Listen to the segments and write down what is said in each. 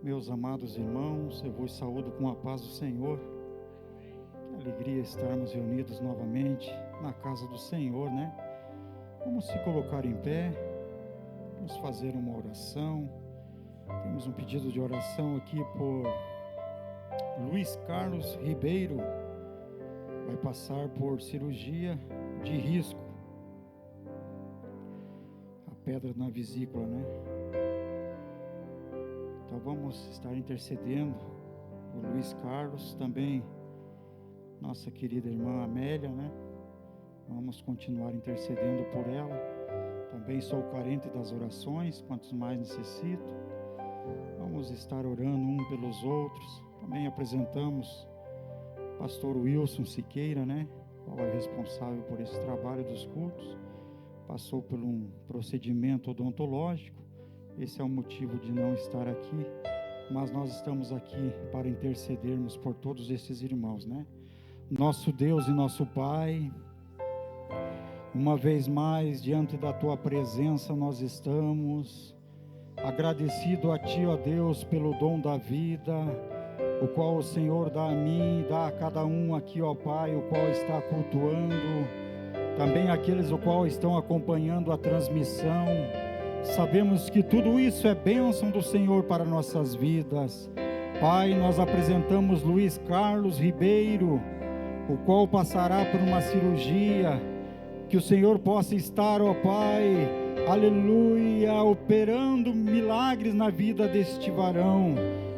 Meus amados irmãos, eu vos saúdo com a paz do Senhor. Que alegria estarmos reunidos novamente na casa do Senhor, né? Vamos se colocar em pé, vamos fazer uma oração. Temos um pedido de oração aqui por Luiz Carlos Ribeiro. Vai passar por cirurgia de risco. A pedra na vesícula, né? Então vamos estar intercedendo por Luiz Carlos, também nossa querida irmã Amélia, né? Vamos continuar intercedendo por ela. Também sou carente das orações, quantos mais necessito. Vamos estar orando um pelos outros. Também apresentamos o pastor Wilson Siqueira, né? Qual é responsável por esse trabalho dos cultos. Passou por um procedimento odontológico. Esse é o motivo de não estar aqui, mas nós estamos aqui para intercedermos por todos esses irmãos, né? Nosso Deus e nosso Pai, uma vez mais diante da Tua presença nós estamos, agradecido a Ti, ó Deus, pelo dom da vida, o qual o Senhor dá a mim e dá a cada um aqui, ó Pai, o qual está cultuando, também aqueles o qual estão acompanhando a transmissão. Sabemos que tudo isso é bênção do Senhor para nossas vidas. Pai, nós apresentamos Luiz Carlos Ribeiro, o qual passará por uma cirurgia, que o Senhor possa estar, ó Pai, aleluia, operando milagres na vida deste varão.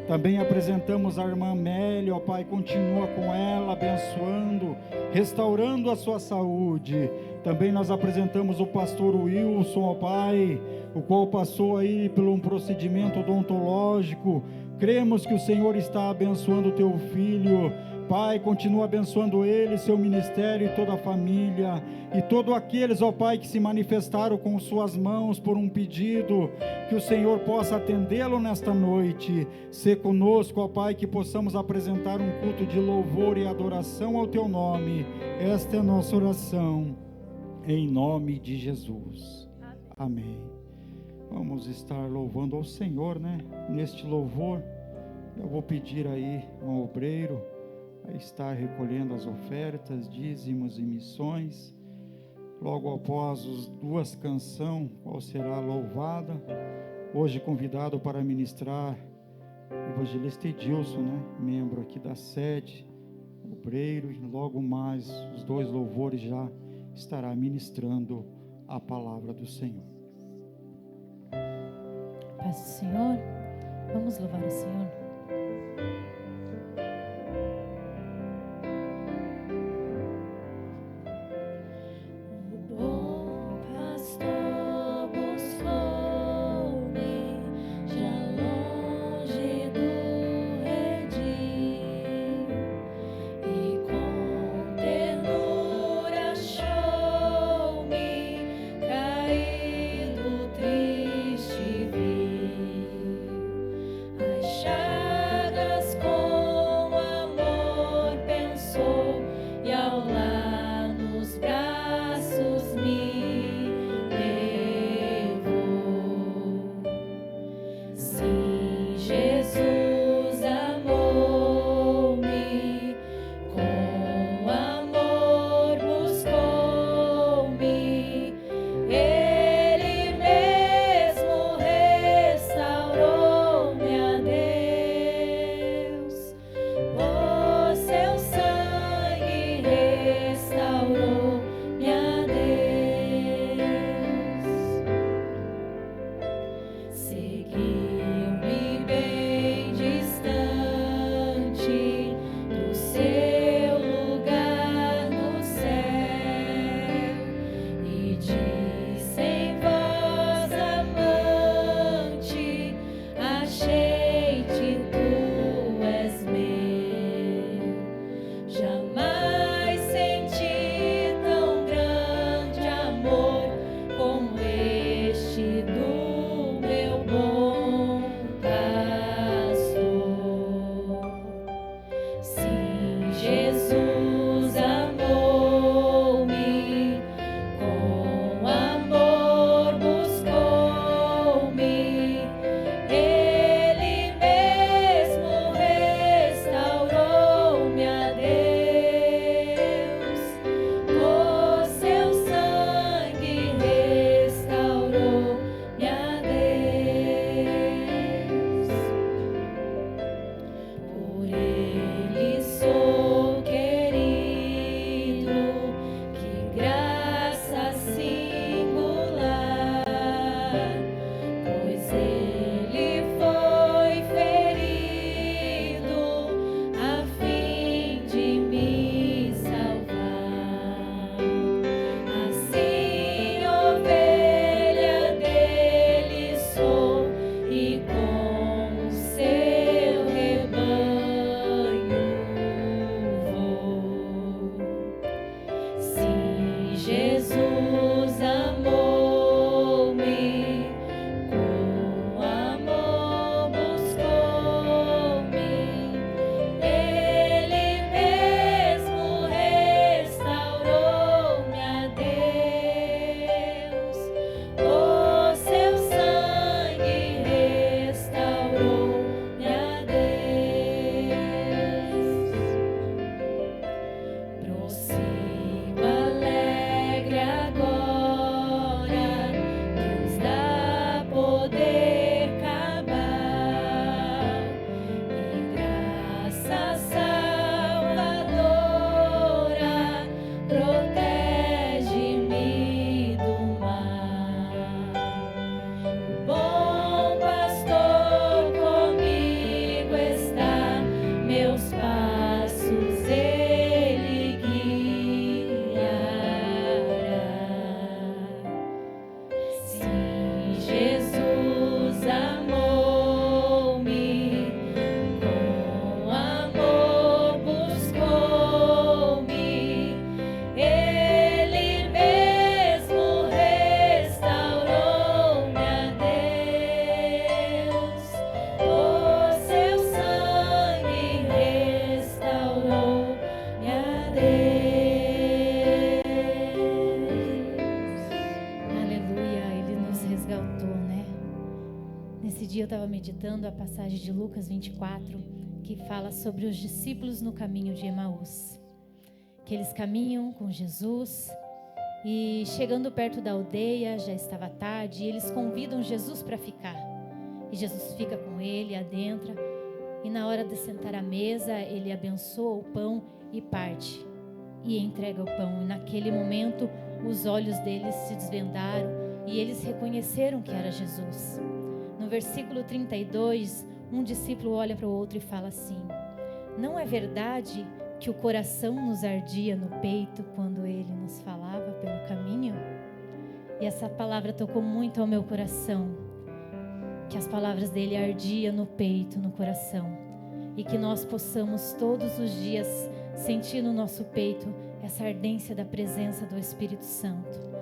Também apresentamos a irmã Amélia, ó Pai, continua com ela, abençoando, restaurando a sua saúde. Também nós apresentamos o pastor Wilson, ó Pai, o qual passou aí por um procedimento odontológico. Cremos que o Senhor está abençoando o teu filho. Pai, continua abençoando ele, seu ministério e toda a família, e todos aqueles, ó Pai, que se manifestaram com suas mãos por um pedido, que o Senhor possa atendê-lo nesta noite. Sê conosco, ó Pai, que possamos apresentar um culto de louvor e adoração ao teu nome. Esta é a nossa oração, em nome de Jesus. Amém. Vamos estar louvando ao Senhor, né? Neste louvor, eu vou pedir aí um obreiro a estar recolhendo as ofertas, dízimos e missões. Logo após as duas canções, qual será louvada. Hoje convidado para ministrar o evangelista Edilson, né? Membro aqui da sede, obreiro, e logo mais os dois louvores já estará ministrando a palavra do Senhor. Paz do Senhor, vamos louvar o Senhor. Shine. dia eu estava meditando a passagem de Lucas 24, que fala sobre os discípulos no caminho de Emaús. Que eles caminham com Jesus e chegando perto da aldeia, já estava tarde, e eles convidam Jesus para ficar. E Jesus fica com ele, adentra, e na hora de sentar à mesa, ele abençoa o pão e parte, e entrega o pão. E naquele momento, os olhos deles se desvendaram e eles reconheceram que era Jesus. No versículo 32, um discípulo olha para o outro e fala assim: não é verdade que o coração nos ardia no peito quando ele nos falava pelo caminho? E essa palavra tocou muito ao meu coração, que as palavras dele ardiam no peito, no coração, e que nós possamos todos os dias sentir no nosso peito essa ardência da presença do Espírito Santo.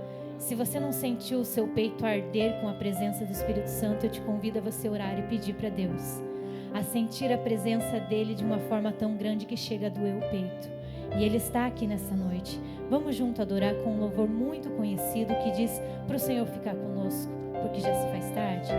Se você não sentiu o seu peito arder com a presença do Espírito Santo, eu te convido a você orar e pedir para Deus a sentir a presença dele de uma forma tão grande que chega a doer o peito. E ele está aqui nessa noite. Vamos junto adorar com um louvor muito conhecido que diz para o Senhor ficar conosco, porque já se faz tarde.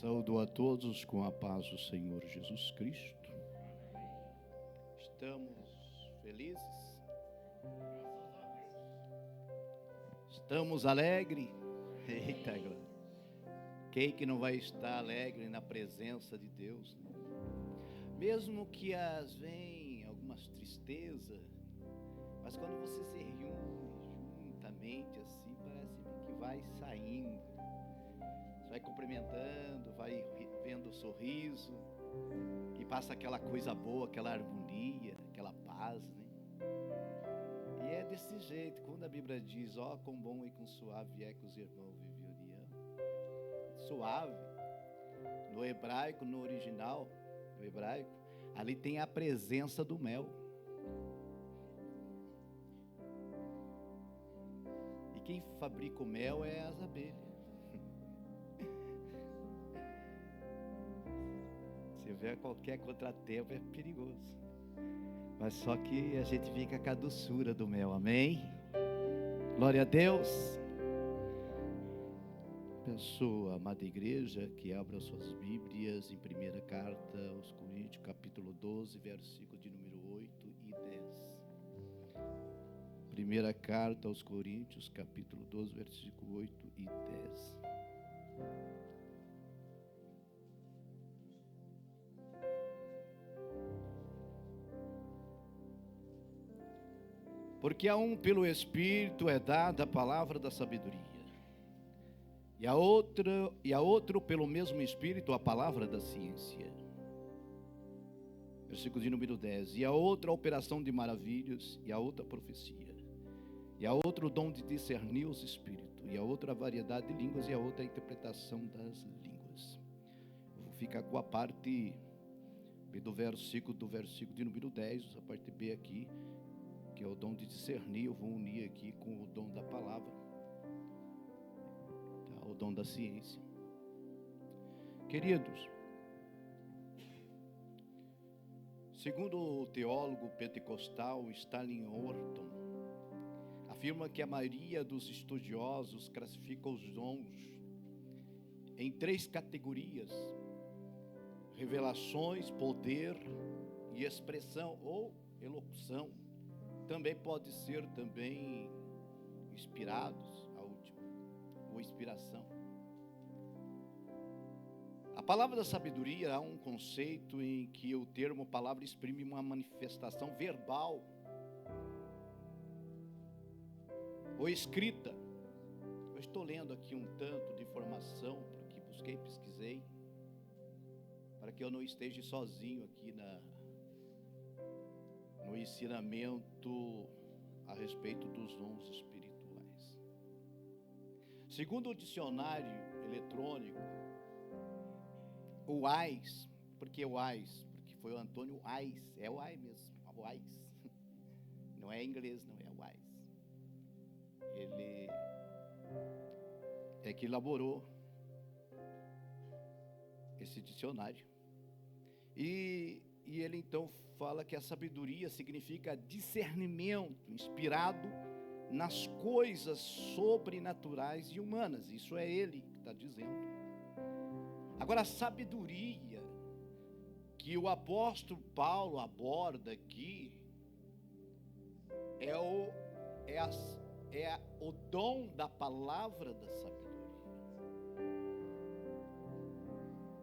Saúdo a todos com a paz do Senhor Jesus Cristo. Estamos felizes? Estamos alegres? Eita, glória. Quem que não vai estar alegre na presença de Deus, né? Mesmo que as vem algumas tristezas, mas quando você se reúne juntamente assim, parece que vai saindo. Você vai cumprimentando, vai vendo o sorriso, e passa aquela coisa boa, aquela harmonia, aquela paz, né? E é desse jeito, quando a Bíblia diz, ó, quão bom e quão suave é que os irmãos vivem união. Suave, no hebraico, no original, no hebraico, ali tem a presença do mel. E quem fabrica o mel é as abelhas. Se houver qualquer contratempo é perigoso. Mas só que a gente fica com a doçura do mel, amém? Glória a Deus. Peço, amada igreja, que abra suas Bíblias em primeira carta aos Coríntios, capítulo 12, versículo de número 8 e 10. Primeira carta aos Coríntios, capítulo 12, versículo 8 e 10. Porque a um pelo Espírito é dada a palavra da sabedoria, e a outro pelo mesmo Espírito a palavra da ciência. Versículo de número 10. E a outra a operação de maravilhas, e a outra a profecia, e a outra o dom de discernir os espíritos, e a outra a variedade de línguas, e a outra a interpretação das línguas. Eu vou ficar com a parte B do versículo de número 10, a parte B aqui, que é o dom de discernir. Eu vou unir aqui com o dom da palavra, tá? O dom da ciência. Queridos, segundo o teólogo pentecostal Stanley Orton, afirma que a maioria dos estudiosos classifica os dons em 3 categorias: revelações, poder e expressão ou elocução. Também pode ser também inspirados, a última, ou inspiração. A palavra da sabedoria há um conceito em que o termo palavra exprime uma manifestação verbal ou escrita. Eu estou lendo aqui um tanto de informação, porque busquei, pesquisei, para que eu não esteja sozinho aqui no ensinamento a respeito dos dons espirituais. Segundo o dicionário eletrônico, o AIS, porque o AIS? Porque foi o Antônio AIS, é o AIS mesmo, o AIS. Não é inglês, não, é o AIS. Ele é que elaborou esse dicionário. E ele então fala que a sabedoria significa discernimento inspirado nas coisas sobrenaturais e humanas. Isso é ele que está dizendo. Agora, a sabedoria que o apóstolo Paulo aborda aqui é o dom da palavra da sabedoria.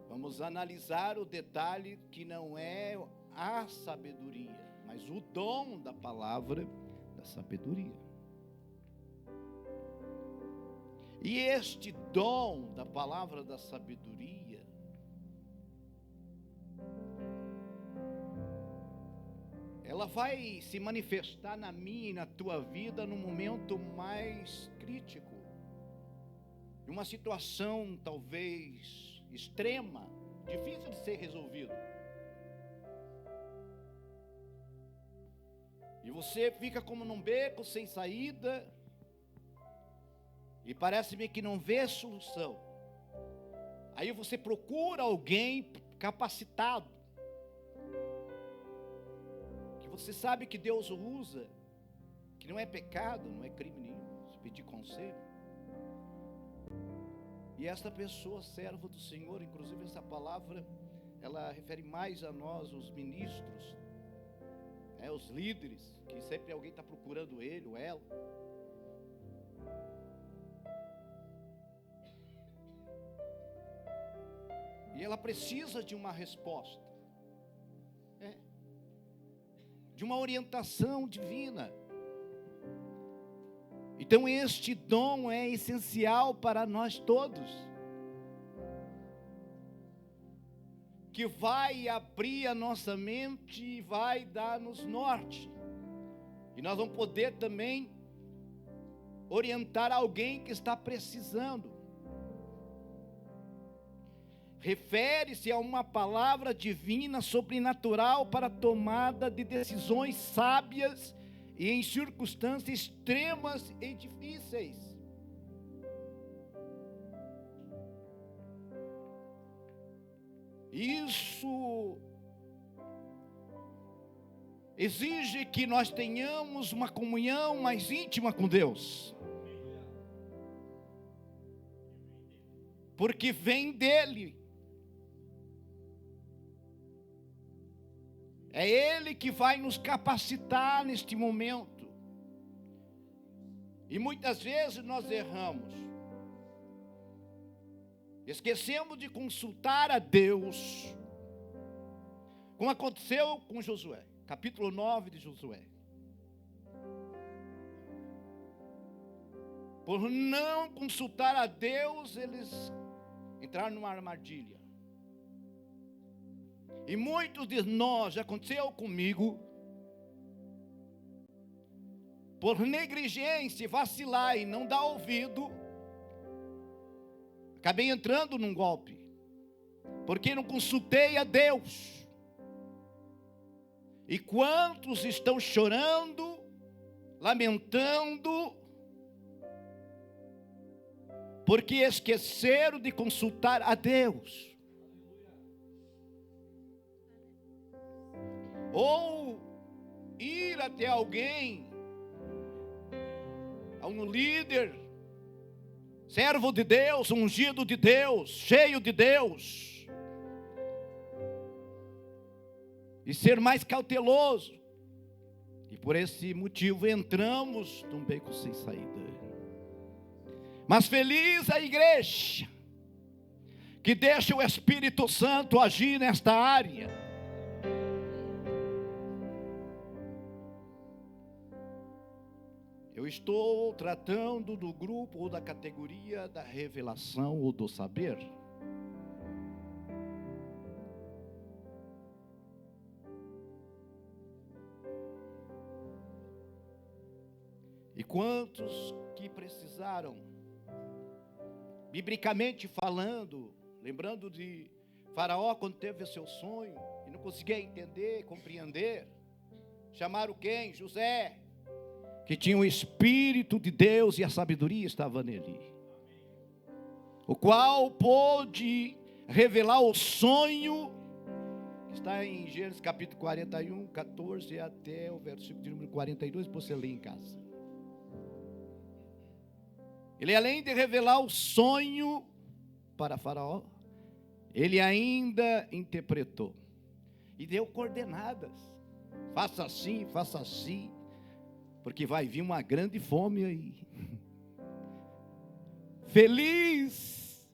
Vamos analisar o detalhe que não é a sabedoria, mas o dom da palavra da sabedoria. E este dom da palavra da sabedoria ela vai se manifestar na minha e na tua vida no momento mais crítico, em uma situação talvez extrema, difícil de ser resolvido. E você fica como num beco sem saída, e parece-me que não vê solução. Aí você procura alguém capacitado, que você sabe que Deus usa, que não é pecado, não é crime nenhum, se pedir conselho. E esta pessoa, servo do Senhor, inclusive essa palavra, ela refere mais a nós, os ministros, os líderes, que sempre alguém está procurando ele ou ela. E ela precisa de uma resposta, de uma orientação divina. Então este dom é essencial para nós todos, que vai abrir a nossa mente e vai dar-nos norte. E nós vamos poder também orientar alguém que está precisando. Refere-se a uma palavra divina, sobrenatural, para a tomada de decisões sábias e em circunstâncias extremas e difíceis. Isso exige que nós tenhamos uma comunhão mais íntima com Deus, porque vem dele. É Ele que vai nos capacitar neste momento. E muitas vezes nós erramos. Esquecemos de consultar a Deus, como aconteceu com Josué, capítulo 9 de Josué. Por não consultar a Deus, eles entraram numa armadilha. E muitos de nós, já aconteceu comigo, por negligência, vacilar e não dar ouvido, acabei entrando num golpe, porque não consultei a Deus. E quantos estão chorando, lamentando, porque esqueceram de consultar a Deus. Ou ir até alguém, a um líder, servo de Deus, ungido de Deus, cheio de Deus, e ser mais cauteloso. E por esse motivo entramos num beco sem saída. Mas feliz a igreja que deixa o Espírito Santo agir nesta área. Eu estou tratando do grupo ou da categoria da revelação ou do saber. E quantos que precisaram, biblicamente falando, lembrando de Faraó quando teve seu sonho e não conseguia entender, compreender, chamaram quem? José, que tinha o Espírito de Deus e a sabedoria estava nele, o qual pôde revelar o sonho, que está em Gênesis capítulo 41, 14 até o versículo de número 42, para você ler em casa. Ele, além de revelar o sonho para Faraó, ele ainda interpretou e deu coordenadas: faça assim, porque vai vir uma grande fome aí. Feliz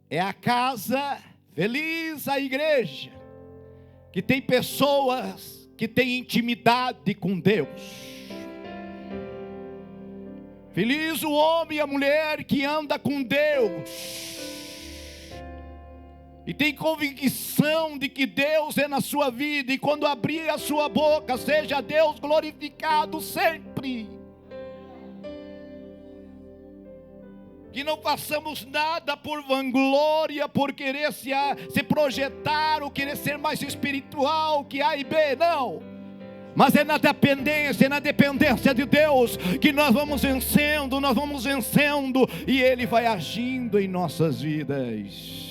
é a casa, feliz a igreja, que tem pessoas que têm intimidade com Deus. Feliz o homem e a mulher que anda com Deus e tem convicção de que Deus é na sua vida, e quando abrir a sua boca, seja Deus glorificado sempre. Que não façamos nada por vanglória, por querer se projetar, ou querer ser mais espiritual que A e B, não. Mas é na dependência de Deus que nós vamos vencendo, e Ele vai agindo em nossas vidas.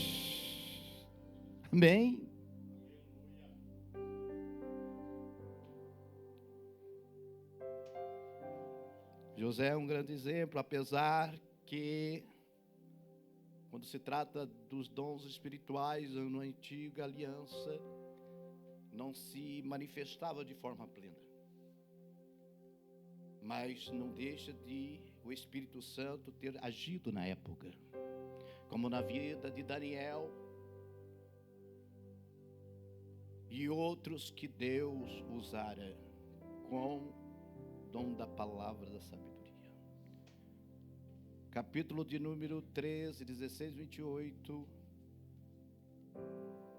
Amém? José é um grande exemplo, apesar que, quando se trata dos dons espirituais, na antiga aliança, não se manifestava de forma plena. Mas não deixa de o Espírito Santo ter agido na época, como na vida de Daniel e outros que Deus usara com dom da palavra da sabedoria. Capítulo de número 13, 16, 28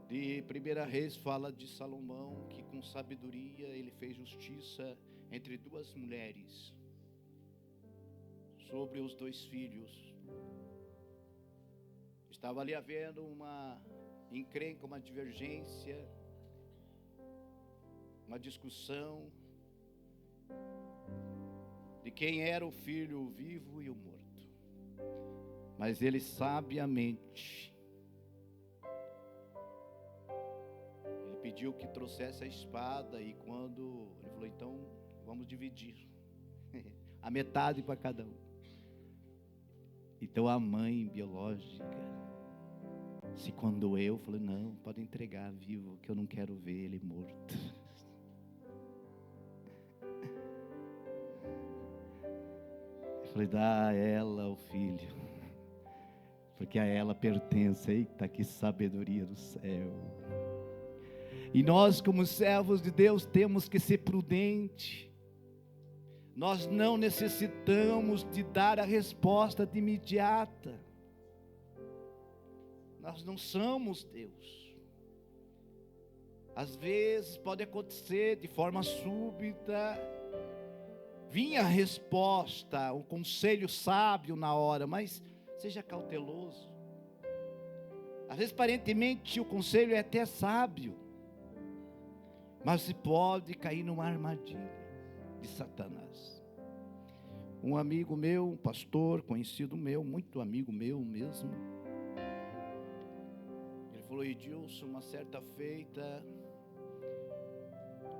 de 1 Reis fala de Salomão, que com sabedoria ele fez justiça entre duas mulheres, sobre os 2 filhos. Estava ali havendo uma encrenca, uma divergência, uma discussão de quem era o filho vivo e o morto. Mas ele sabiamente, ele pediu que trouxesse a espada, e quando ele falou, então vamos dividir a metade para cada um. Então a mãe biológica se condoeu, falou, não, pode entregar vivo, que eu não quero ver ele morto. Eu falei, dá a ela o filho, porque a ela pertence. Eita, que sabedoria do céu. E nós, como servos de Deus, temos que ser prudentes. Nós não necessitamos de dar a resposta de imediata. Nós não somos Deus. Às vezes pode acontecer de forma súbita, vinha a resposta, um conselho sábio na hora, mas seja cauteloso. Às vezes aparentemente o conselho é até sábio, mas se pode cair numa armadilha de Satanás. Um amigo meu, um pastor conhecido meu, muito amigo meu mesmo, ele falou, Edilson, uma certa feita,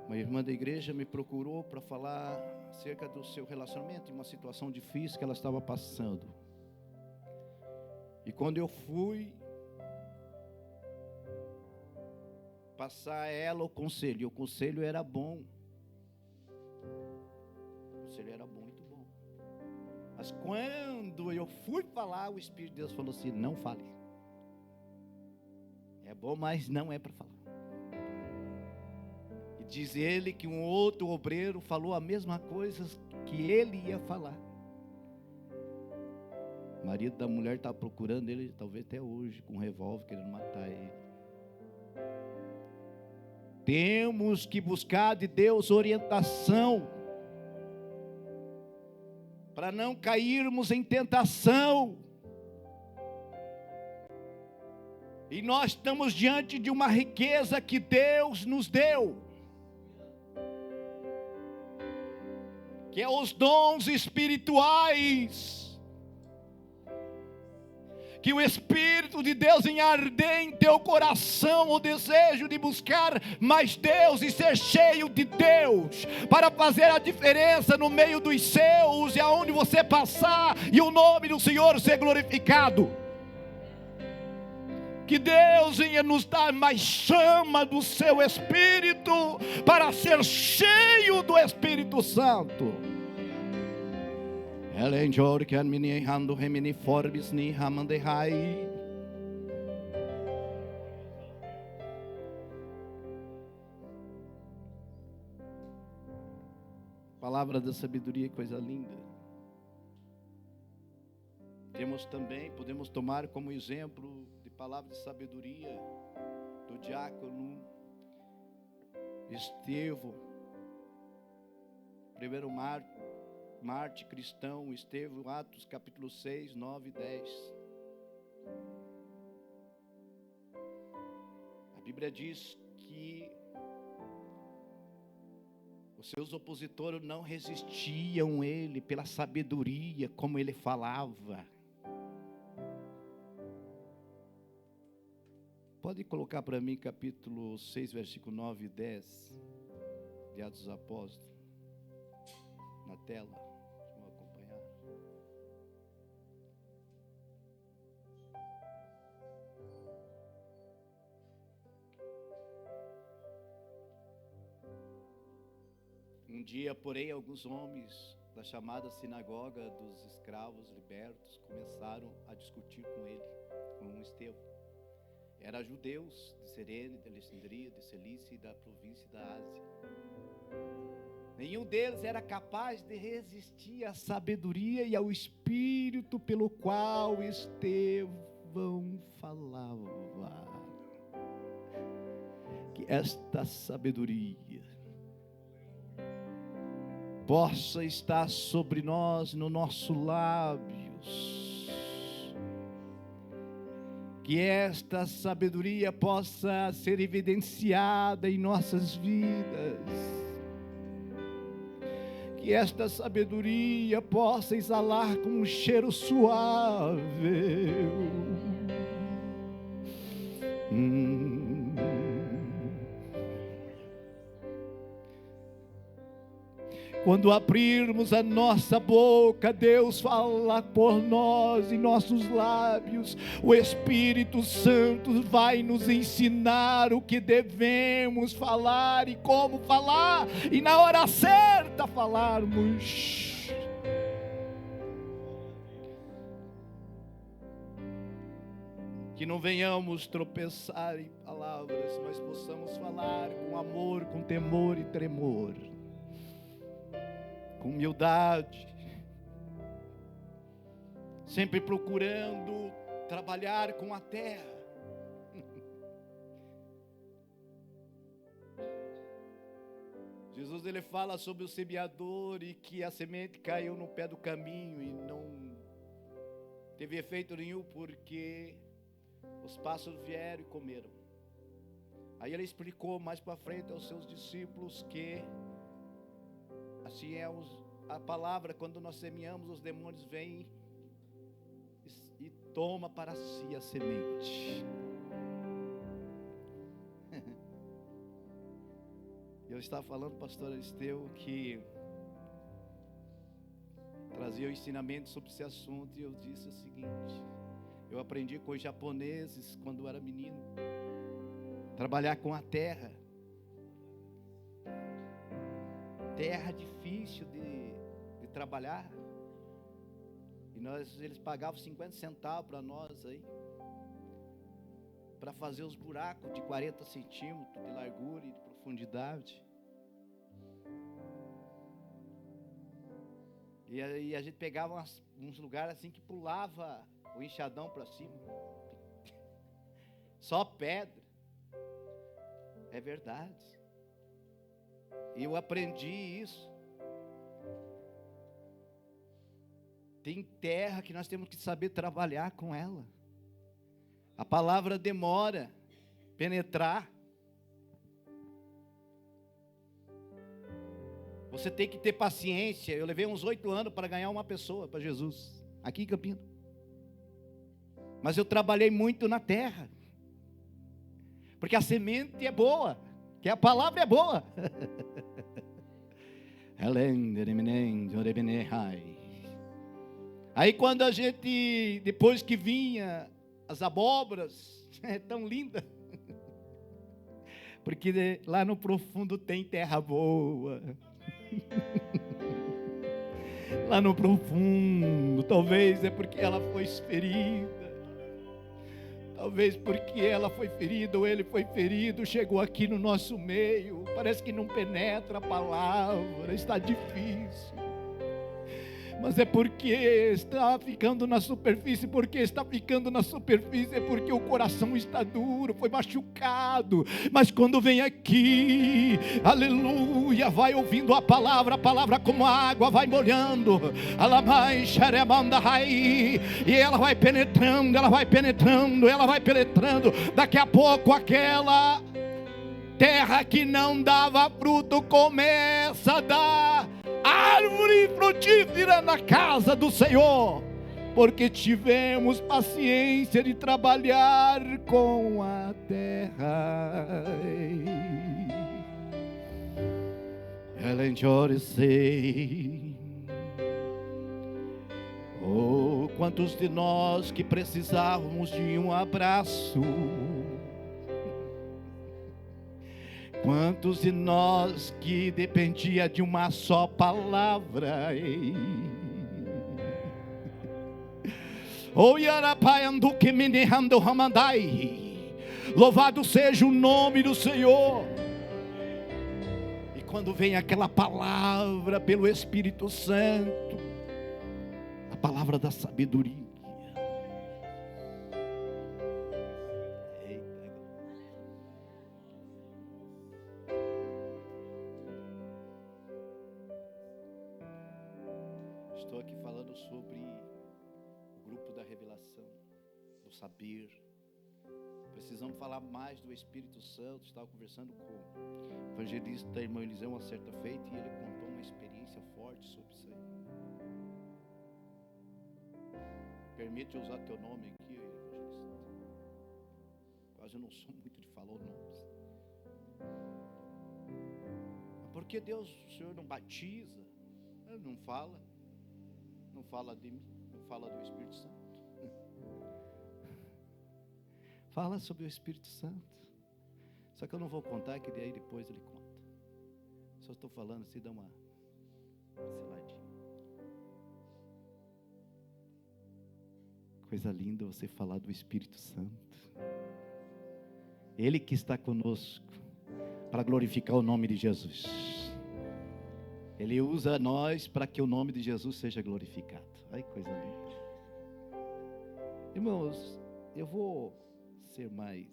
uma irmã da igreja me procurou para falar acerca do seu relacionamento, de uma situação difícil que ela estava passando. E quando eu fui passar a ela o conselho, e o conselho era bom. O conselho era bom, muito bom. Mas quando eu fui falar, o Espírito de Deus falou assim, não fale. É bom, mas não é para falar. E diz ele que um outro obreiro falou a mesma coisa que ele ia falar. O marido da mulher está procurando ele, talvez até hoje, com um revólver, querendo matar ele. Temos que buscar de Deus orientação, para não cairmos em tentação. E nós estamos diante de uma riqueza que Deus nos deu, que é os dons espirituais, que o Espírito de Deus enarde em teu coração o desejo de buscar mais Deus e ser cheio de Deus, para fazer a diferença no meio dos seus e aonde você passar, e o nome do Senhor ser glorificado. Que Deus venha nos dar mais chama do seu Espírito, para ser cheio do Espírito Santo. Palavra da sabedoria, coisa linda. Temos também, podemos tomar como exemplo de palavra de sabedoria do diácono Estevão, primeiro Marte cristão, Estevão, Atos capítulo 6, 9 e 10. A Bíblia diz que os seus opositores não resistiam ele pela sabedoria como ele falava. Pode colocar para mim capítulo 6, versículo 9 e 10 de Atos dos Apóstolos na tela. Um dia, porém, alguns homens da chamada sinagoga dos escravos libertos começaram a discutir com ele, com Estevão. Eram judeus de Cirene, de Alexandria, de Cilícia e da província da Ásia. Nenhum deles era capaz de resistir à sabedoria e ao espírito pelo qual Estevão falava. Que esta sabedoria possa estar sobre nós, no nosso lábios. Que esta sabedoria possa ser evidenciada em nossas vidas. Que esta sabedoria possa exalar com um cheiro suave. Quando abrirmos a nossa boca, Deus fala por nós em nossos lábios. O Espírito Santo vai nos ensinar o que devemos falar e como falar, e na hora certa falarmos. Que não venhamos tropeçar em palavras, mas possamos falar com amor, com temor e tremor, com humildade, sempre procurando trabalhar com a terra. Jesus, ele fala sobre o semeador e que a semente caiu no pé do caminho e não teve efeito nenhum, porque os pássaros vieram e comeram. Aí ele explicou mais para frente aos seus discípulos que assim é a palavra, quando nós semeamos, os demônios vêm e toma para si a semente. Eu estava falando, pastor Aristeu, que trazia o ensinamento sobre esse assunto, e eu disse o seguinte: eu aprendi com os japoneses quando eu era menino, trabalhar com a terra. Terra difícil de trabalhar. E eles pagavam 50 centavos para nós aí, para fazer os buracos de 40 centímetros de largura e de profundidade. E aí a gente pegava uns lugares assim que pulava o enxadão para cima. Só pedra. É verdade. E eu aprendi isso. Tem terra que nós temos que saber trabalhar com ela. A palavra demora penetrar. Você tem que ter paciência. Eu levei uns 8 anos para ganhar uma pessoa para Jesus, aqui em Campinas. Mas eu trabalhei muito na terra, porque a semente é boa, que a palavra é boa. Aí quando a gente, depois que vinha as abóboras, é tão linda, porque lá no profundo tem terra boa. Lá no profundo, talvez é porque ela foi ferida, talvez porque ela foi ferida ou ele foi ferido, chegou aqui no nosso meio, parece que não penetra a palavra, está difícil. Mas é porque está ficando na superfície. Porque está ficando na superfície é porque o coração está duro, foi machucado. Mas quando vem aqui, aleluia, vai ouvindo a palavra como a água vai molhando, e ela vai penetrando, ela vai penetrando, ela vai penetrando. Daqui a pouco aquela terra que não dava fruto começa a dar árvore frutífera na casa do Senhor, porque tivemos paciência de trabalhar com a terra. Ela enjorecei. Oh, quantos de nós que precisávamos de um abraço, Quantos de nós que dependia de uma só palavra, louvado seja o nome do Senhor. E quando vem aquela palavra pelo Espírito Santo, a palavra da sabedoria, estou aqui falando sobre o grupo da revelação, do saber. Precisamos falar mais do Espírito Santo. Estava conversando com o evangelista irmão Eliseu uma certa feita, e ele contou uma experiência forte sobre isso aí. Permite usar teu nome aqui, evangelista? Quase eu não sou muito de falar nomes. Por que Deus, o Senhor não batiza? Ele não fala. Não fala de mim, não fala do Espírito Santo. Fala sobre o Espírito Santo. Só que eu não vou contar, que daí depois ele conta. Só estou falando assim, dá uma seladinha. Coisa linda você falar do Espírito Santo. Ele que está conosco para glorificar o nome de Jesus. Ele usa nós para que o nome de Jesus seja glorificado. Ai, coisa linda. Irmãos, eu vou ser mais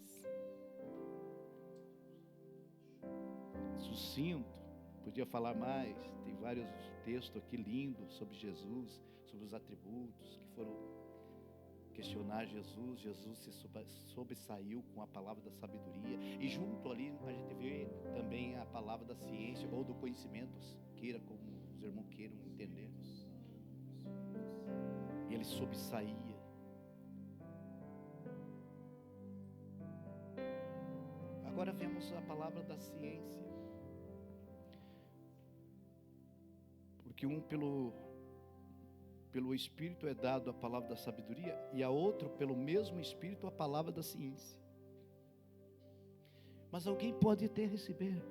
sucinto. Podia falar mais. Tem vários textos aqui lindos sobre Jesus, sobre os atributos que foram questionar Jesus. Jesus se sobressaiu com a palavra da sabedoria. E junto ali a gente vê também a palavra da ciência ou do conhecimento, queira como os irmãos queiram entender. E ele sobressaía. Agora vemos a palavra da ciência. Porque pelo Espírito é dado a palavra da sabedoria, e a outro, pelo mesmo Espírito, a palavra da ciência. Mas alguém pode até receber,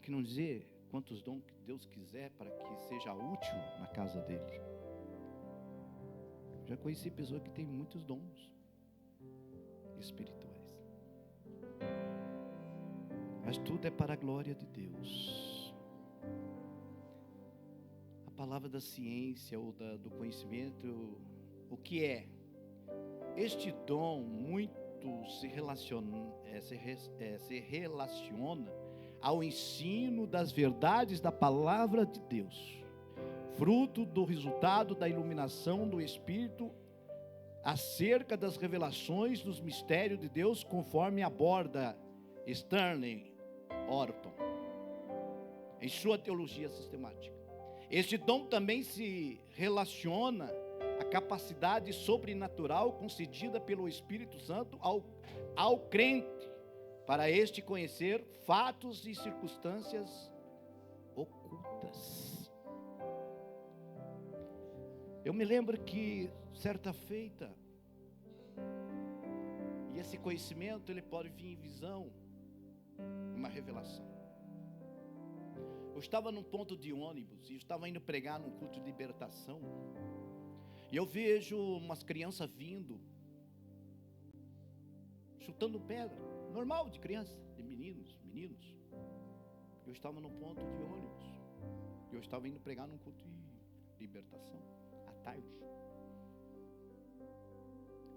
que não dizer quantos dons que Deus quiser para que seja útil na casa dele. Já conheci pessoas que têm muitos dons espirituais. Mas tudo é para a glória de Deus. A palavra da ciência ou do conhecimento, o que é? Este dom muito se relaciona ao ensino das verdades da palavra de Deus, fruto do resultado da iluminação do Espírito acerca das revelações dos mistérios de Deus, conforme aborda Stanley Orton em sua teologia sistemática. Este dom também se relaciona à capacidade sobrenatural concedida pelo Espírito Santo ao crente, para este conhecer fatos e circunstâncias ocultas. Eu me lembro que certa feita, e esse conhecimento ele pode vir em visão, uma revelação. Eu estava num ponto de ônibus e estava indo pregar num culto de libertação, e eu vejo umas crianças vindo, chutando pedra, normal de criança, de meninos. Eu estava num ponto de ônibus, e eu estava indo pregar num culto de libertação, à tarde.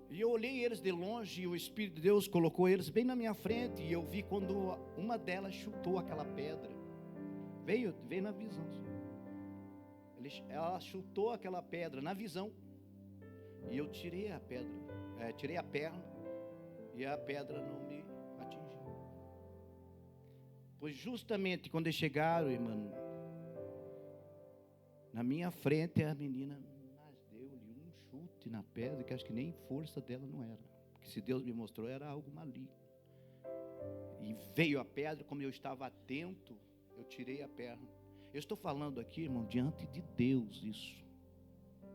E eu olhei eles de longe, e o Espírito de Deus colocou eles bem na minha frente, e eu vi quando uma delas chutou aquela pedra. Veio na visão. Ela chutou aquela pedra na visão, e eu tirei a pedra, tirei a perna, e a pedra não me atingiu. Pois justamente quando eles chegaram, irmão, na minha frente a menina deu-lhe um chute na pedra, que acho que nem força dela não era, porque se Deus me mostrou era algo maligno. E veio a pedra, como eu estava atento, eu tirei a perna. Eu estou falando aqui, irmão, diante de Deus isso.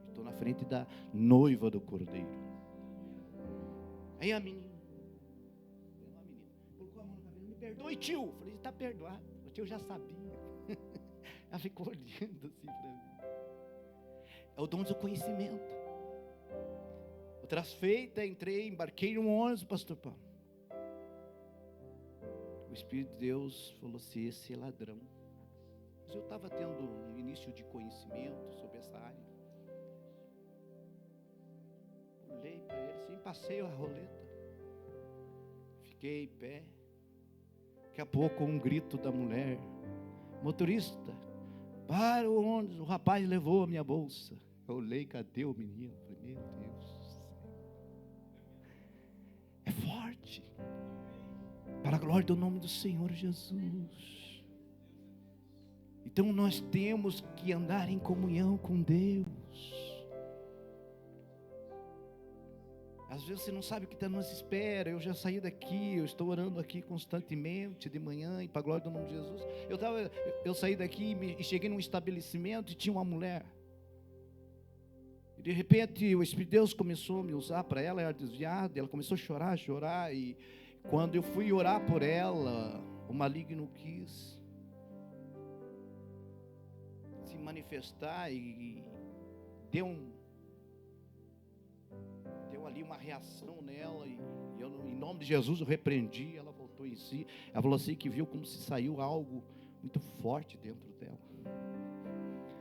Estou na frente da noiva do Cordeiro. Aí a menina colocou a mão na cabeça, perdoe, tio. Eu falei, está perdoado. O tio já sabia. Ela ficou olhando assim para mim. É o dom do conhecimento. Outra feita, embarquei num ônibus, pastor Paulo. O Espírito de Deus falou assim, esse é ladrão. Mas eu estava tendo um início de conhecimento sobre essa área. Olhei para ele assim, passei a roleta. Fiquei em pé. Daqui a pouco um grito da mulher. Motorista, para o ônibus, o rapaz levou a minha bolsa. Eu olhei, cadê o menino? Falei, meu Deus. É forte. Para a glória do nome do Senhor Jesus. Então nós temos que andar em comunhão com Deus. Às vezes você não sabe o que nos espera. Eu já saí daqui, eu estou orando aqui constantemente, de manhã, e para a glória do nome de Jesus. Eu saí daqui e cheguei num estabelecimento e tinha uma mulher. E de repente o Espírito de Deus começou a me usar para ela, era desviada, ela começou a chorar, e quando eu fui orar por ela, o maligno quis se manifestar e deu ali uma reação nela, e eu, em nome de Jesus, eu repreendi. Ela voltou em si. Ela falou assim que viu como se saiu algo muito forte dentro dela.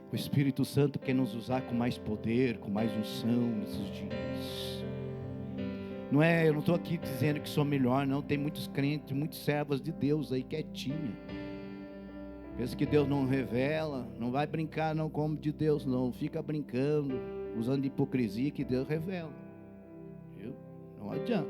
O Espírito Santo quer nos usar com mais poder, com mais unção nesses dias. Eu não estou aqui dizendo que sou melhor, não. Tem muitos crentes, muitos servos de Deus aí quietinha. Pensa que Deus não revela. Não vai brincar não como de Deus, não. Fica brincando, usando de hipocrisia, que Deus revela. Viu? Não adianta.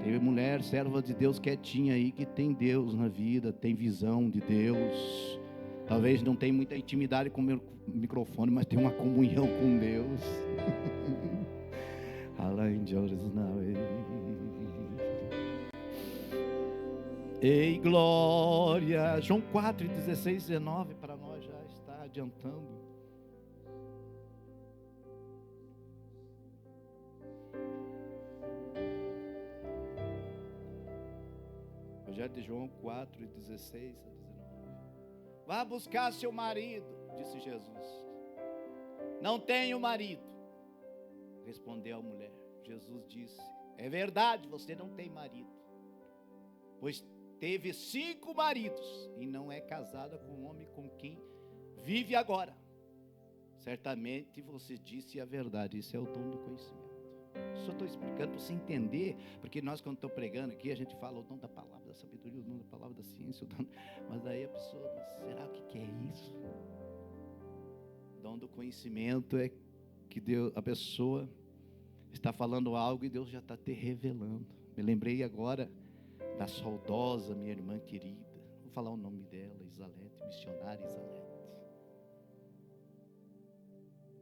Teve mulher, serva de Deus quietinha aí, que tem Deus na vida, tem visão de Deus. Talvez não tenha muita intimidade com o microfone, mas tem uma comunhão com Deus. Ei, glória. João 4, 16, 19, para nós já está adiantando. Evangelho de João 4, 16 a 19. Vá buscar seu marido, disse Jesus. Não tenho marido, respondeu a mulher. Jesus disse, é verdade, você não tem marido, pois teve 5 maridos e não é casada com o homem com quem vive agora. Certamente você disse a verdade. Isso é o dom do conhecimento. Só estou explicando para você entender, porque nós, quando estou pregando aqui, a gente fala o dom da palavra da sabedoria, o dom da palavra da ciência, mas aí a pessoa, será o que é isso? O dom do conhecimento é que Deus, a pessoa está falando algo e Deus já está te revelando. Me lembrei agora da saudosa minha irmã querida, vou falar o nome dela, Isalete, missionária Isalete.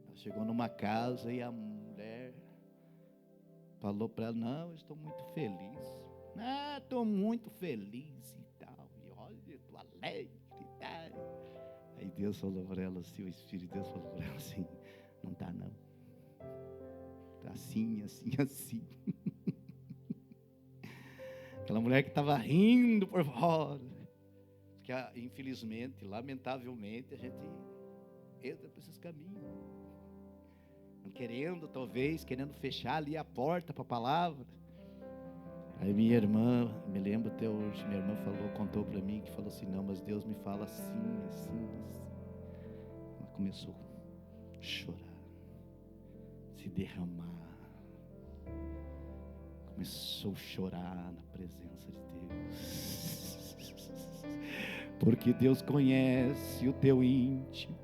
Ela chegou numa casa e a mulher falou para ela, não, eu estou muito feliz. Estou muito feliz e tal. E olha, estou alegre e tal. Aí Deus falou para ela assim, o Espírito de Deus falou para ela assim, não está não. Está assim, assim, assim. Aquela mulher que estava rindo por fora. Que infelizmente, lamentavelmente, a gente entra por esses caminhos. Querendo fechar ali a porta para a palavra. Aí minha irmã, me lembro até hoje, minha irmã contou para mim, que falou assim, não, mas Deus me fala assim, assim, assim. Ela começou a chorar, se derramar, começou a chorar na presença de Deus, porque Deus conhece o teu íntimo.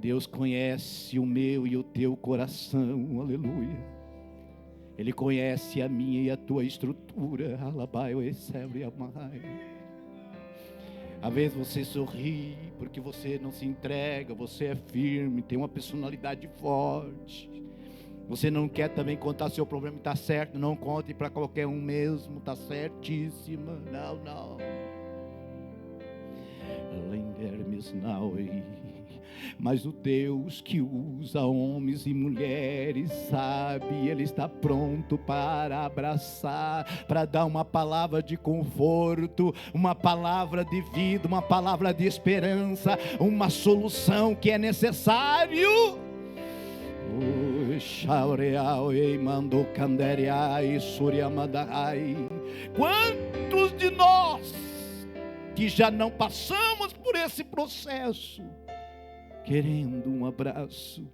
Deus conhece o meu e o teu coração, aleluia. Ele conhece a minha e a tua estrutura, alabai, eu recebo e amai. Às vezes você sorri porque você não se entrega, você é firme, tem uma personalidade forte. Você não quer também contar seu problema, está certo, não conte para qualquer um mesmo, está certíssima, não. Mas o Deus que usa homens e mulheres, sabe, Ele está pronto para abraçar, para dar uma palavra de conforto, uma palavra de vida, uma palavra de esperança, uma solução que é necessário. Quantos de nós que já não passamos por esse processo, querendo um abraço,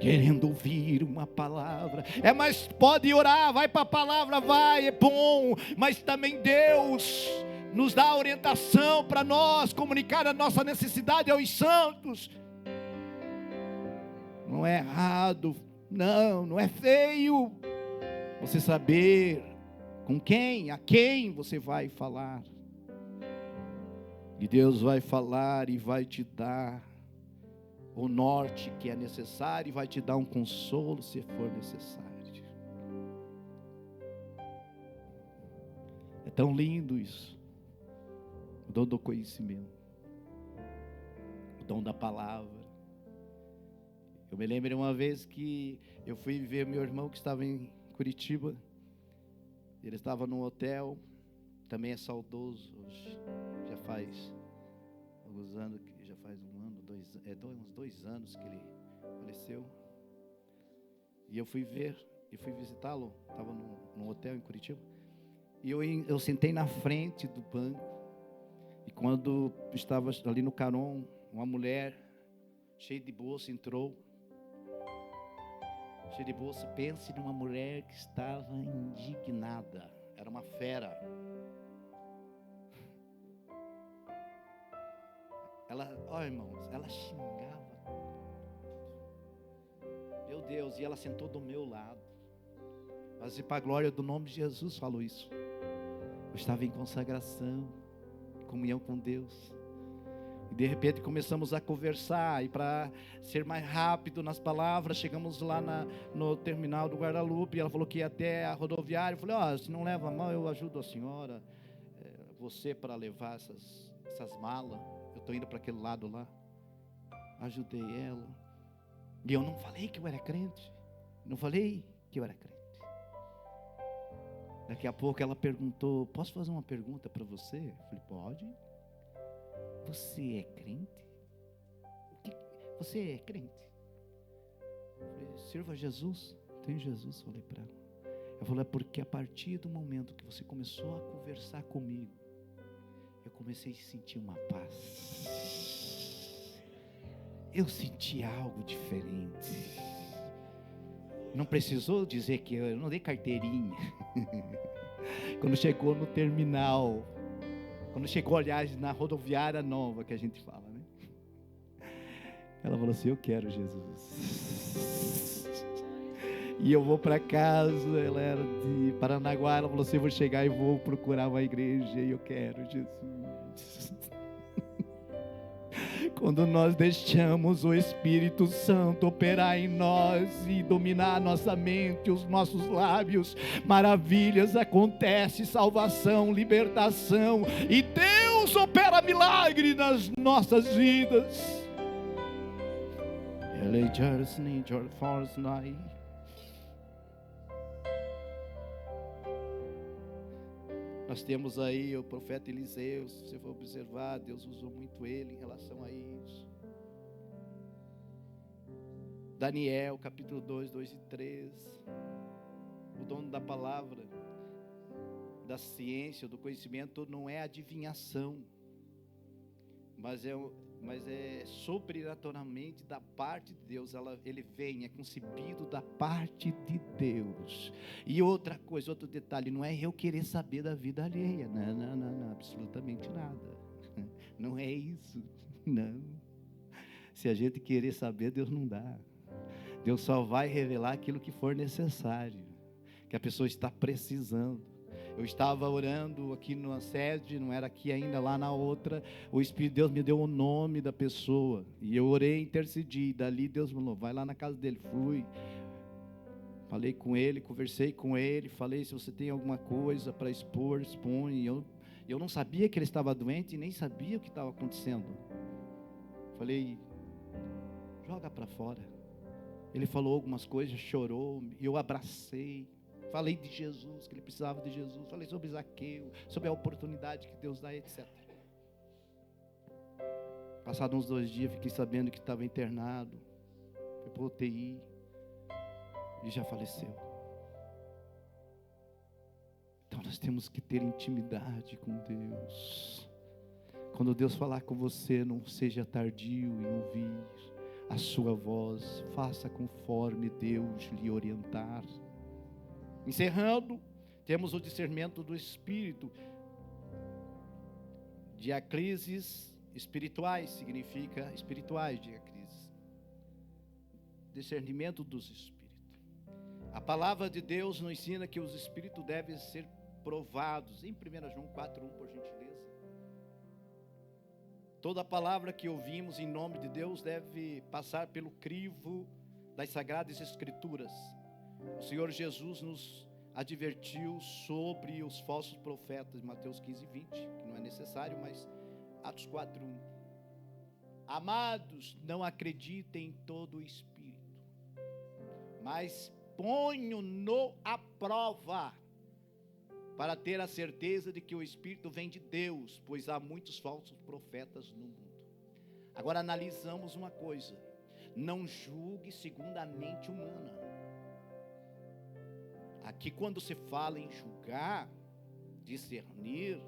querendo ouvir uma palavra, mas pode orar, vai para a palavra, vai, é bom, mas também Deus nos dá orientação para nós comunicar a nossa necessidade aos santos. Não é errado, não é feio você saber com quem, a quem você vai falar. E Deus vai falar e vai te dar o norte que é necessário e vai te dar um consolo se for necessário. É tão lindo isso. O dom do conhecimento, o dom da palavra. Eu me lembro uma vez que eu fui ver meu irmão que estava em Curitiba. Ele estava num hotel, também é saudoso hoje, já faz alguns anos, já faz uns 2 anos que ele faleceu. E eu fui visitá-lo, estava num hotel em Curitiba. E eu sentei na frente do banco, e quando estava ali no carão, uma mulher cheia de bolsa entrou. Cheia de bolsa, pense numa mulher que estava indignada, era uma fera. Irmãos, ela xingava. Meu Deus, e ela sentou do meu lado. Mas e para a glória do nome de Jesus falou isso. Eu estava em consagração, em comunhão com Deus. E de repente começamos a conversar, e para ser mais rápido nas palavras, chegamos lá no terminal do Guadalupe, e ela falou que ia até a rodoviária. Eu falei, se não leva a mão, eu ajudo a senhora, você para levar essas malas, eu estou indo para aquele lado lá. Ajudei ela, e eu não falei que eu era crente, Daqui a pouco ela perguntou, posso fazer uma pergunta para você? Eu falei, pode. Você é crente? Você é crente? Eu falei, sirva a Jesus. Tem Jesus, falei para ela. Eu falei, é porque a partir do momento que você começou a conversar comigo, eu comecei a sentir uma paz. Eu senti algo diferente. Não precisou dizer que eu não dei carteirinha. Quando chegou no terminal, quando chegou, aliás, na rodoviária nova que a gente fala, né? Ela falou assim, eu quero Jesus. E eu vou para casa, ela era de Paranaguá, ela falou assim, eu vou chegar e vou procurar uma igreja e eu quero Jesus. Quando nós deixamos o Espírito Santo operar em nós e dominar a nossa mente, os nossos lábios, maravilhas acontecem, salvação, libertação, e Deus opera milagre nas nossas vidas. Nós temos aí o profeta Eliseu, se você for observar, Deus usou muito ele em relação a isso. Daniel, capítulo 2, 2 e 3. O dono da palavra, da ciência, do conhecimento, não é adivinhação, mas é sobrenaturalmente da parte de Deus. Ele vem, é concebido da parte de Deus. E outra coisa, outro detalhe, não é eu querer saber da vida alheia, não, absolutamente nada, não é isso, não. Se a gente querer saber, Deus não dá. Deus só vai revelar aquilo que for necessário, que a pessoa está precisando. Eu estava orando aqui numa sede, não era aqui ainda, lá na outra. O Espírito de Deus me deu o nome da pessoa, e eu orei, intercedi. Dali Deus falou, vai lá na casa dele. Fui, falei com ele, conversei com ele, falei, se você tem alguma coisa para expor, expõe. Eu não sabia que ele estava doente, e nem sabia o que estava acontecendo. Falei, joga para fora. Ele falou algumas coisas, chorou, e eu abracei. Falei de Jesus, que ele precisava de Jesus. Falei sobre Zaqueu, sobre a oportunidade que Deus dá, etc. Passados uns 2 dias, fiquei sabendo que estava internado. Foi para o UTI. E já faleceu. Então nós temos que ter intimidade com Deus. Quando Deus falar com você, não seja tardio em ouvir a sua voz. Faça conforme Deus lhe orientar. Encerrando, temos o discernimento do Espírito. Diacrises espirituais, significa espirituais, diacrises. Discernimento dos Espíritos. A palavra de Deus nos ensina que os Espíritos devem ser provados. Em 1 João 4:1, por gentileza. Toda palavra que ouvimos em nome de Deus deve passar pelo crivo das Sagradas Escrituras. O Senhor Jesus nos advertiu sobre os falsos profetas, Mateus 15:20, que não é necessário, mas Atos 4:1. Amados, não acreditem em todo o Espírito, mas ponham-no à prova, para ter a certeza de que o Espírito vem de Deus, pois há muitos falsos profetas no mundo. Agora analisamos uma coisa: não julgue segundo a mente humana. Aqui, quando se fala em julgar, discernir,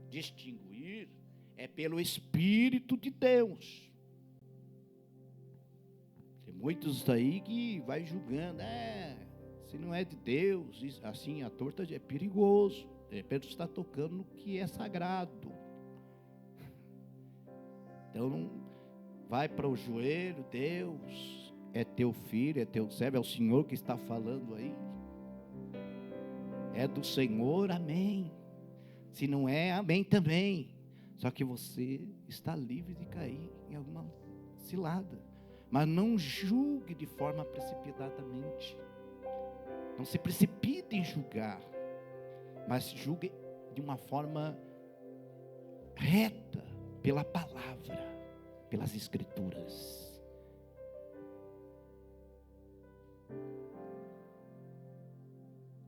distinguir, é pelo Espírito de Deus. Tem muitos aí que vai julgando, se não é de Deus, assim, a torta é perigoso. De repente está tocando no que é sagrado. Então não vai para o joelho. Deus é teu filho, é teu servo, é o Senhor que está falando aí. É do Senhor, amém. Se não é, amém também. Só que você está livre de cair em alguma cilada. Mas não julgue de forma precipitadamente. Não se precipite em julgar, mas julgue de uma forma reta, pela palavra, pelas Escrituras.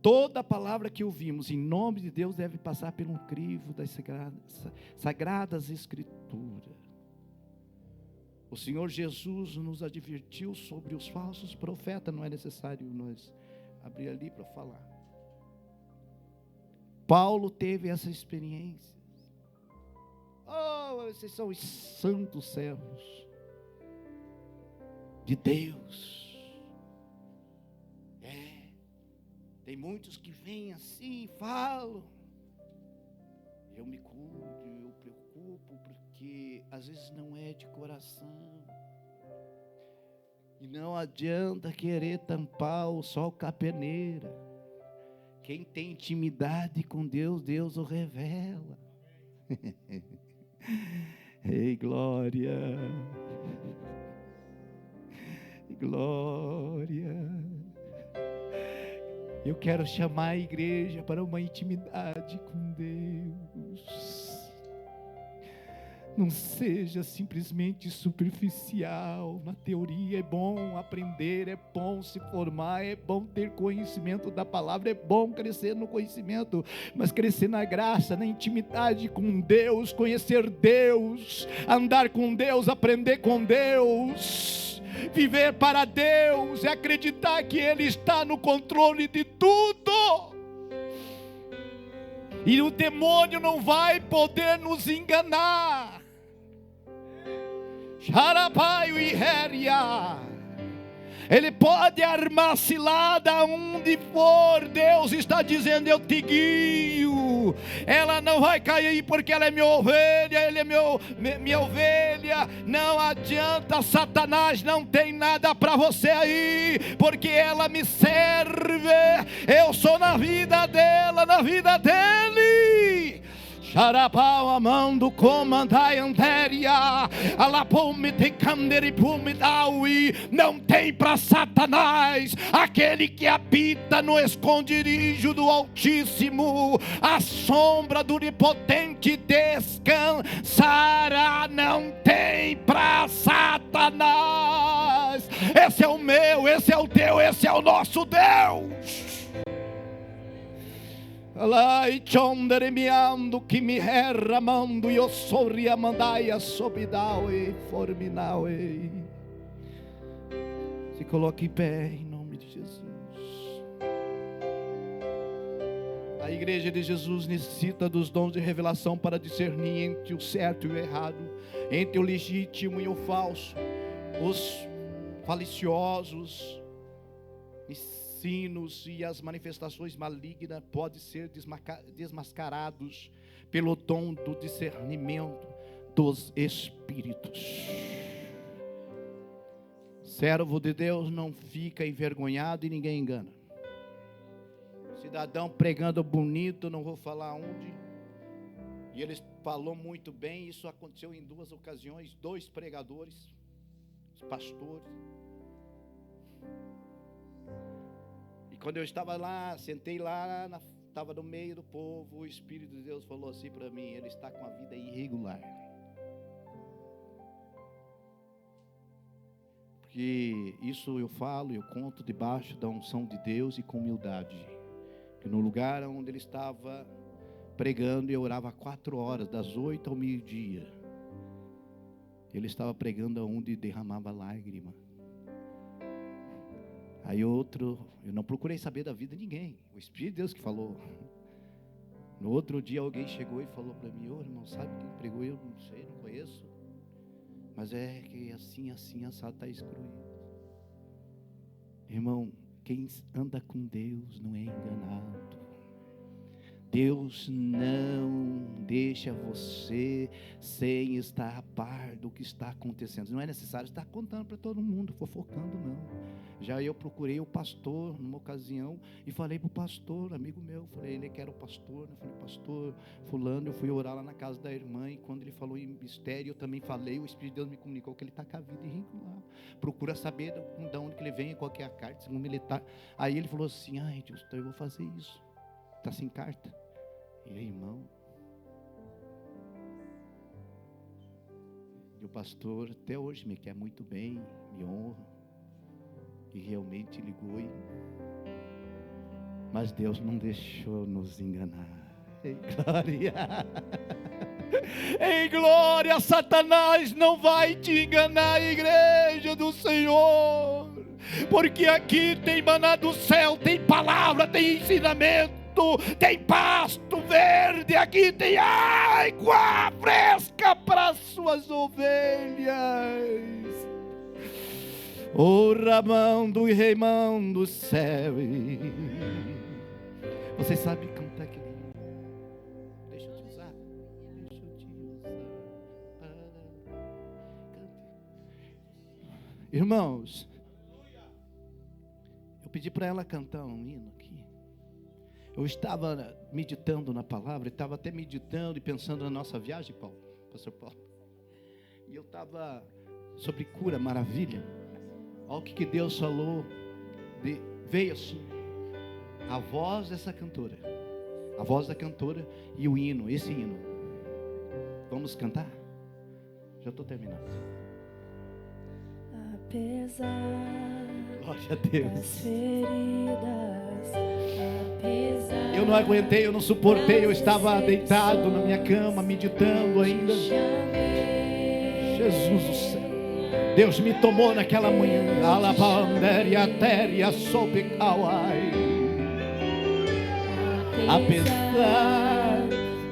Toda palavra que ouvimos em nome de Deus deve passar pelo crivo das sagradas Escrituras. O Senhor Jesus nos advertiu sobre os falsos profetas. Não é necessário nós abrir ali para falar. Paulo teve essa experiência. Vocês são os santos servos de Deus. Tem muitos que vêm assim e falam. Eu me cuido, eu preocupo, porque às vezes não é de coração. E não adianta querer tampar o sol com a peneira. Quem tem intimidade com Deus, Deus o revela. Ei, glória. Glória. Eu quero chamar a igreja para uma intimidade com Deus. Não seja simplesmente superficial. Na teoria é bom aprender, é bom se formar, é bom ter conhecimento da palavra, é bom crescer no conhecimento, mas crescer na graça, na intimidade com Deus, conhecer Deus, andar com Deus, aprender com Deus. Viver para Deus é acreditar que Ele está no controle de tudo. E o demônio não vai poder nos enganar. Xarapaio e Héria. Ele pode armar cilada onde for. Deus está dizendo: eu te guio. Ela não vai cair porque ela é minha ovelha. Ele é minha ovelha. Não adianta, Satanás não tem nada para você aí, porque ela me serve. Eu sou na vida dela, na vida dele. Xarapau amando comandai antéria, alapume te canderipume daui. Não tem para Satanás, aquele que habita no esconderijo do Altíssimo, a sombra do Onipotente descansará. Não tem para Satanás. Esse é o meu, esse é o teu, esse é o nosso Deus. Alai chonderemiando que me herramando e eu sorria mandaia sobidau e forminau. Se coloque em pé em nome de Jesus. A igreja de Jesus necessita dos dons de revelação para discernir entre o certo e o errado, entre o legítimo e o falso, os faliciosos, ensinos e as manifestações malignas podem ser desmascarados pelo dom do discernimento dos espíritos. Servo de Deus não fica envergonhado e ninguém engana. Cidadão pregando bonito, não vou falar onde, e ele falou muito bem. Isso aconteceu em 2 ocasiões, 2 pregadores, os pastores. E quando eu estava lá, sentei lá, estava no meio do povo, o Espírito de Deus falou assim para mim: ele está com a vida irregular. Porque isso eu falo, eu conto debaixo da unção de Deus e com humildade. Que no lugar onde ele estava pregando, eu orava 4 horas, das 8 ao meio-dia. Ele estava pregando onde derramava lágrima. Aí outro, eu não procurei saber da vida de ninguém, o Espírito de Deus que falou. No outro dia alguém chegou e falou para mim: ô irmão, sabe quem pregou? Eu não sei, não conheço, mas é que assim, assado está escrito. Irmão, quem anda com Deus não é enganado. Deus não deixa você sem estar a par do que está acontecendo. Não é necessário estar contando para todo mundo, fofocando não. Já eu procurei o pastor numa ocasião e falei para o pastor, amigo meu, falei, ele que era o pastor, eu falei: pastor fulano, eu fui orar lá na casa da irmã, e quando ele falou em mistério, eu também falei, o Espírito de Deus me comunicou que ele está com a vida irregular. Procura saber de onde que ele vem, qual que é a carta, se um militar. Aí ele falou assim: ai Deus, então eu vou fazer isso. Está sem carta. E aí, irmão, e o pastor até hoje me quer muito bem, me honra, e realmente ligou, mas Deus não deixou nos enganar. Ei glória, ei glória, Satanás não vai te enganar, igreja do Senhor, porque aqui tem maná do céu, tem palavra, tem ensinamento, tem pasto verde, aqui tem água fresca para as suas ovelhas. O ramando e reimando o céu. Você sabe cantar aquele? Deixa eu te usar. Irmãos, eu pedi para ela cantar um hino aqui. Eu estava meditando na palavra, estava até meditando e pensando na nossa viagem, Paulo, pastor Paulo. E eu estava sobre cura, maravilha. Olha o que Deus falou. Veio assim, a voz dessa cantora, a voz da cantora e o hino, esse hino. Vamos cantar? Já estou terminando. Apesar glória a Deus. das feridas, apesar Eu não aguentei, eu não suportei, eu estava deitado na minha cama, meditando ainda. Jesus do céu, Deus me tomou naquela manhã. Alabanderia teria sob Kauai. Apesar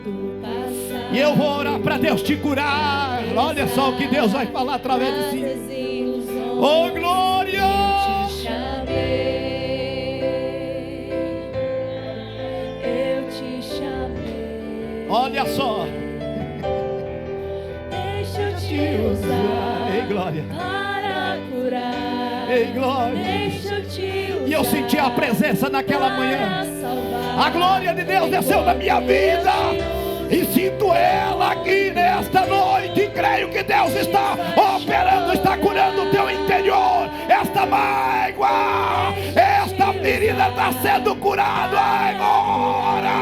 do passado, e eu vou orar para Deus te curar. Olha só o que Deus vai falar através de si. Oh glória! Eu te chamei. Olha só. Deixa eu te usar. Ei glória! Para curar. Ei glória! Deixa eu te usar. E eu senti a presença naquela manhã. Para salvar. A glória de Deus desceu na minha vida. E sinto ela aqui nesta noite. E creio que Deus está operando, está curando o teu interior. Esta mágoa, esta ferida está sendo curada agora.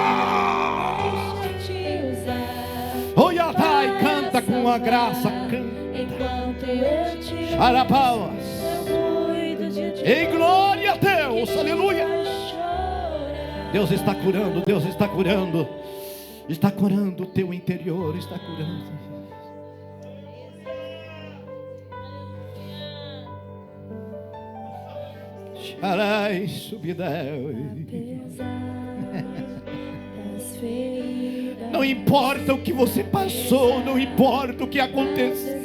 Olha, Pai, canta com a graça, canta. Charapauas. Em glória a Deus, aleluia. Deus está curando, Deus está curando. Está curando o teu interior, está curando. Charai, subidéu. Não importa o que você passou, não importa o que aconteceu,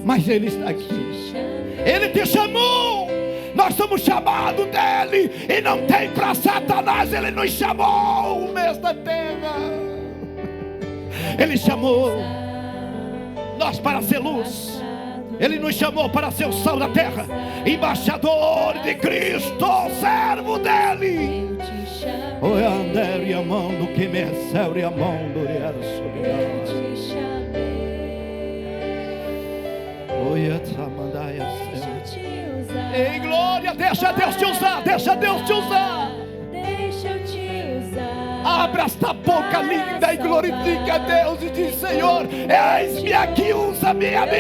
mas Ele está aqui. Ele te chamou. Nós somos chamados dEle. E não tem para Satanás. Ele nos chamou o mês da terra. Ele chamou nós para ser luz. Ele nos chamou para ser o sal da terra, embaixador de Cristo, servo dEle. Oi, André, a mão do que me recebe, a mão do Ei, glória, deixa Deus te usar, deixa Deus te usar. Deixa eu te usar. Abra esta boca linda e glorifique a Deus e diz: Senhor, eis-me aqui, usa-me a mim.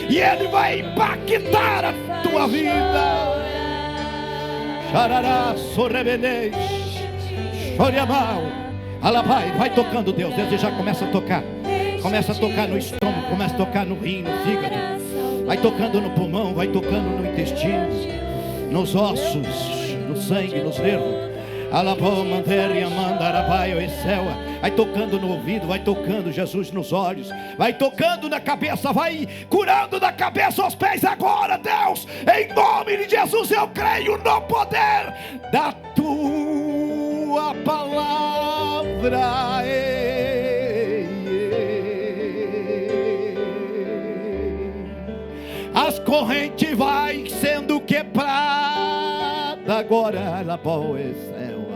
E Ele vai impactar a tua vida. Xarará, sorrebenês, choriamau. Alabai, vai tocando Deus. Deus já começa a tocar. Começa a tocar no estômago, começa a tocar no rim, no fígado. Vai tocando no pulmão, vai tocando no intestino, nos ossos, no sangue, nos nervos. Alabou, manderia, mandarabai, o céu. Vai tocando no ouvido, vai tocando, Jesus, nos olhos. Vai tocando na cabeça, vai curando da cabeça aos pés agora, Deus. Em nome de Jesus, eu creio no poder da tua palavra. As correntes vai sendo quebrada agora, la boa céu.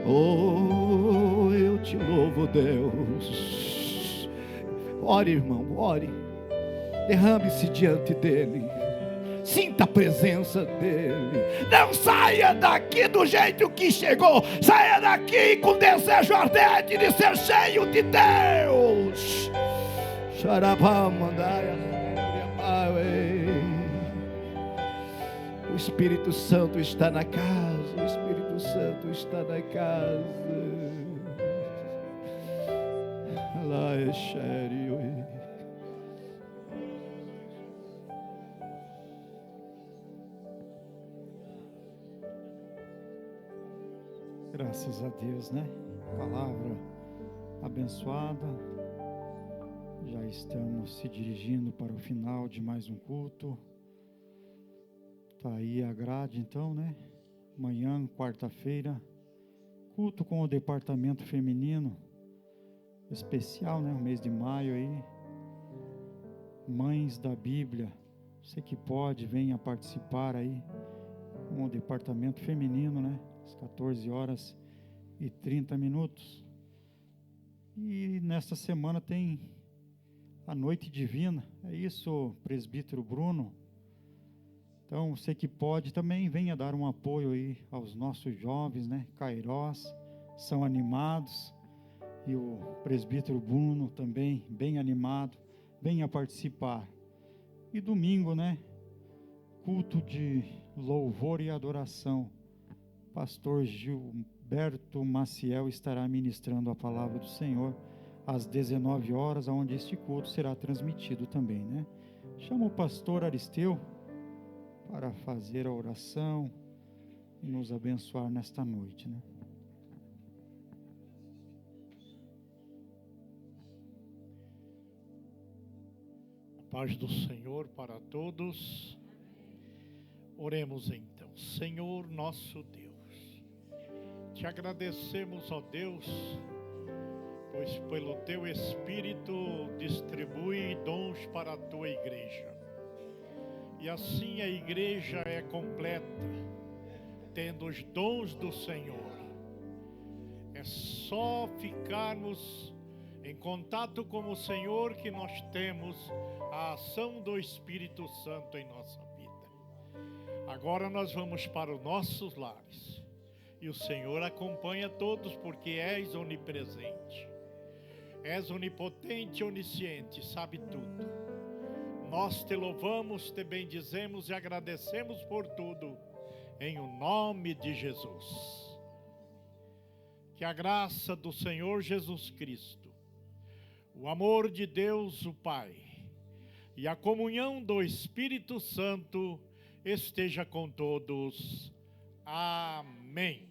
Oh, eu te louvo, Deus. Ore, irmão, ore. Derrame-se diante dEle. Sinta a presença dEle. Não saia daqui do jeito que chegou. Saia daqui com desejo ardente de ser cheio de Deus. Xarabá, mandaia. O Espírito Santo está na casa. O Espírito Santo está na casa. Lá é sério. Graças a Deus, né? Palavra abençoada. Já estamos se dirigindo para o final de mais um culto. Está aí a grade então, né? Amanhã, quarta-feira, culto com o departamento feminino. Especial, né? O mês de maio aí. Mães da Bíblia. Você que pode, venha participar aí com o departamento feminino, né? Às 14h30. E nesta semana tem a Noite Divina. É isso, presbítero Bruno. Então, você que pode também venha dar um apoio aí aos nossos jovens, né? Cairós, são animados. E o presbítero Bruno também, bem animado. Venha participar. E domingo, né? Culto de louvor e adoração. Pastor Gilberto Maciel estará ministrando a palavra do Senhor às 19h, onde este culto será transmitido também, né? Chama o pastor Aristeu para fazer a oração e nos abençoar nesta noite, né? A paz do Senhor para todos. Oremos então. Senhor nosso Deus, te agradecemos, ó Deus, pois pelo teu Espírito distribui dons para a tua igreja. E assim a igreja é completa, tendo os dons do Senhor. É só ficarmos em contato com o Senhor que nós temos a ação do Espírito Santo em nossa vida. Agora nós vamos para os nossos lares. E o Senhor acompanha todos, porque és onipresente. És onipotente, onisciente, sabe tudo. Nós te louvamos, te bendizemos e agradecemos por tudo, em o nome de Jesus. Que a graça do Senhor Jesus Cristo, o amor de Deus o Pai e a comunhão do Espírito Santo esteja com todos. Amém.